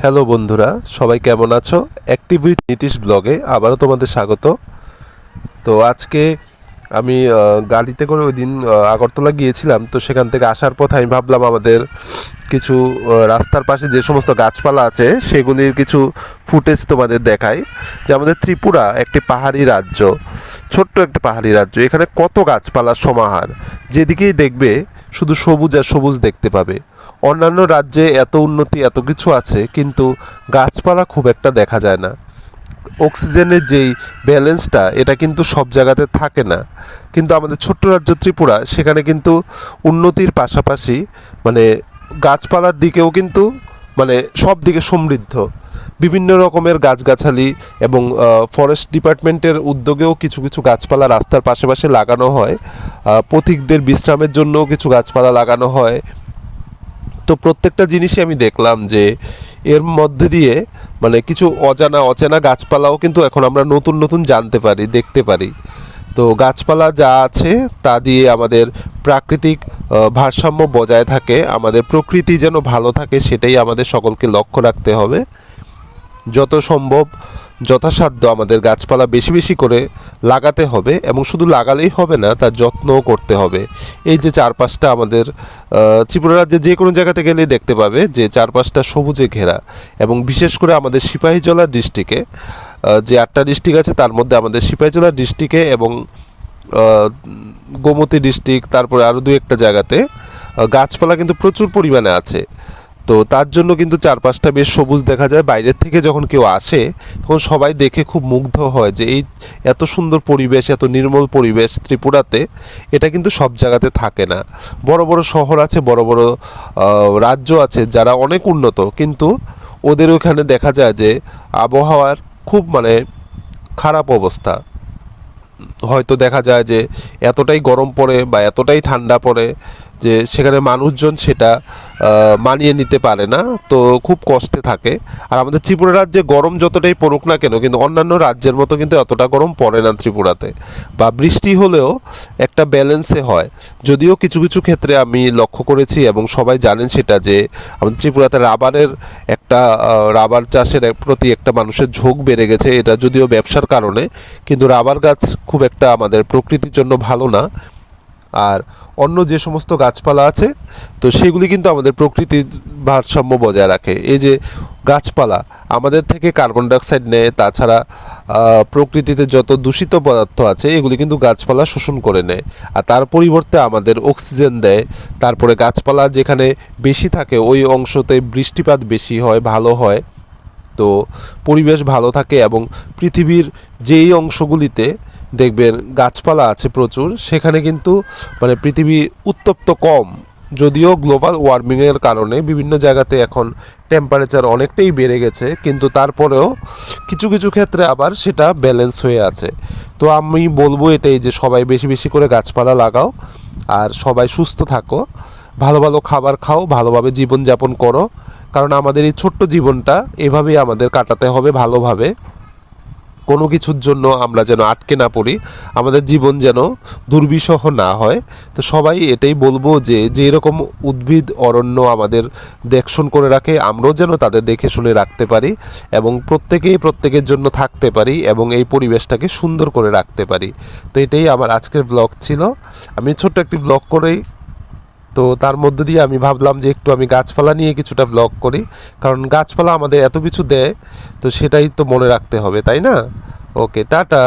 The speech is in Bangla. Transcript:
হ্যালো বন্ধুরা, সবাই কেমন আছো? অ্যাক্টিভ উইথ নীতিশ ব্লগে আবারও তোমাদের স্বাগত। তো আজকে আমি গাড়িতে করে ওই দিন আগরতলা গিয়েছিলাম। তো সেখান থেকে আসার পথে আমি ভাবলাম আমাদের কিছু রাস্তার পাশে যে সমস্ত গাছপালা আছে সেগুলির কিছু ফুটেজ তোমাদের দেখাই। যে আমাদের ত্রিপুরা একটি পাহাড়ি রাজ্য, ছোট্ট একটা পাহাড়ি রাজ্য। এখানে কত গাছপালার সমাহার, যেদিকেই দেখবে শুধু সবুজ আর সবুজ দেখতে পাবে। অন্যান্য রাজ্যে এত উন্নতি এত কিছু আছে, কিন্তু গাছপালা খুব একটা দেখা যায় না। অক্সিজেনের যেই ব্যালেন্সটা এটা কিন্তু সব জায়গাতে থাকে না। কিন্তু আমাদের ছোট্ট রাজ্য ত্রিপুরা, সেখানে কিন্তু উন্নতির পাশাপাশি মানে গাছপালার দিকেও কিন্তু মানে সব দিকে সমৃদ্ধ। বিভিন্ন রকমের গাছগাছালি এবং ফরেস্ট ডিপার্টমেন্টের উদ্যোগেও কিছু কিছু গাছপালা রাস্তার পাশে পাশে লাগানো হয়। পথিকদের বিশ্রামের জন্যও কিছু গাছপালা লাগানো হয়। তো প্রত্যেকটা জিনিসই আমি দেখলাম যে এর মধ্যে দিয়ে মানে কিছু অচেনা গাছপালাও কিন্তু এখন আমরা নতুন নতুন জানতে পারি, দেখতে পারি। তো গাছপালা যা আছে তা দিয়ে আমাদের প্রাকৃতিক ভারসাম্য বজায় থাকে, আমাদের প্রকৃতি যেন ভালো থাকে সেটাই আমাদের সকলকে লক্ষ্য রাখতে হবে। যত সম্ভব যথাসাধ্য আমাদের গাছপালা বেশি বেশি করে লাগাতে হবে, এবং শুধু লাগালেই হবে না, তার যত্নও করতে হবে। এই যে চারপাশটা আমাদের ত্রিপুরা রাজ্যে যে কোনো জায়গাতে গেলেই দেখতে পাবে যে চারপাশটা সবুজে ঘেরা। এবং বিশেষ করে আমাদের সিপাহীজলা ডিস্ট্রিক্টে, যে 8টা ডিস্ট্রিক্ট আছে তার মধ্যে আমাদের সিপাহীজলা ডিস্ট্রিক্টে এবং গোমতী ডিস্ট্রিক্ট, তারপরে আরও দু একটা জায়গাতে গাছপালা কিন্তু প্রচুর পরিমাণে আছে। তো তার জন্য কিন্তু চারপাশটা বেশ সবুজ দেখা যায়। বাইরের থেকে যখন কেউ আসে তখন সবাই দেখে খুব মুগ্ধ হয় যে এই এত সুন্দর পরিবেশ, এত নির্মল পরিবেশ ত্রিপুরাতে, এটা কিন্তু সব জায়গাতে থাকে না। বড় বড় শহর আছে, বড় বড় রাজ্য আছে যারা অনেক উন্নত, কিন্তু ওদের ওখানে দেখা যায় যে আবহাওয়ার খুব মানে খারাপ অবস্থা। হয়তো দেখা যায় যে এতটাই গরম পড়ে বা এতটাই ঠান্ডা পড়ে যে সেখানে মানুষজন সেটা মানিয়ে নিতে পারে না, তো খুব কষ্টে থাকে। আর আমাদের ত্রিপুরা রাজ্যে গরম যতটাই পড়ুক না কেন, কিন্তু অন্যান্য রাজ্যের মতো কিন্তু এতটা গরম পড়ে না ত্রিপুরাতে। বা বৃষ্টি হলেও একটা ব্যালেন্সে হয়। যদিও কিছু কিছু ক্ষেত্রে আমি লক্ষ্য করেছি এবং সবাই জানেন সেটা, যে আমাদের ত্রিপুরাতে রাবারের একটা রাবার চাষের প্রতি একটা মানুষের ঝোঁক বেড়ে গেছে। এটা যদিও ব্যবসার কারণে, কিন্তু রাবার গাছ খুব একটা আমাদের প্রকৃতির জন্য ভালো না। আর অন্য যে সমস্ত গাছপালা আছে তো সেগুলি কিন্তু আমাদের প্রকৃতির ভারসাম্য বজায় রাখে। এই যে গাছপালা আমাদের থেকে কার্বন ডাইঅক্সাইড নেয়, তাছাড়া প্রকৃতিতে যত দূষিত পদার্থ আছে এগুলি কিন্তু গাছপালা শোষণ করে নেয়, আর তার পরিবর্তে আমাদের অক্সিজেন দেয়। তারপরে গাছপালা যেখানে বেশি থাকে ওই অংশতে বৃষ্টিপাত বেশি হয়, ভালো হয়। তো পরিবেশ ভালো থাকে, এবং পৃথিবীর যেই অংশগুলিতে দেখবেন গাছপালা আছে প্রচুর, সেখানে কিন্তু মানে পৃথিবী উত্তপ্ত কম। যদিও গ্লোবাল ওয়ার্মিংয়ের কারণে বিভিন্ন জায়গাতে এখন টেম্পারেচার অনেকটাই বেড়ে গেছে, কিন্তু তারপরেও কিছু কিছু ক্ষেত্রে আবার সেটা ব্যালেন্স হয়ে আছে। তো আমি বলবো এটাই, যে সবাই বেশি বেশি করে গাছপালা লাগাও, আর সবাই সুস্থ থাকো, ভালো ভালো খাবার খাও, ভালোভাবে জীবনযাপন করো। কারণ আমাদের এই ছোট্ট জীবনটা এভাবেই আমাদের কাটাতে হবে ভালোভাবে। কোনো কিছুর জন্য আমরা যেন আটকে না পড়ি, আমাদের জীবন যেন দুর্বিষহ না হয়। তো সবাই এটাই বলবো যে যেই রকম উদ্ভিদ অরণ্য আমাদের দেখশন করে রাখে, আমরাও যেন তাদের দেখে শুনে রাখতে পারি, এবং প্রত্যেকেই প্রত্যেকের জন্য থাকতে পারি, এবং এই পরিবেশটাকে সুন্দর করে রাখতে পারি। তো এটাই আমার আজকের ব্লগ ছিল। আমি ছোট্ট একটি ব্লগ করেই, তো তার মধ্যে দিয়ে আমি ভাবলাম যে একটু আমি গাছপালা নিয়ে কিছুটা ব্লগ করি, কারণ গাছপালা আমাদের এত কিছু দেয়, তো সেটাই তো মনে রাখতে হবে, তাই না? ওকে, টাটা।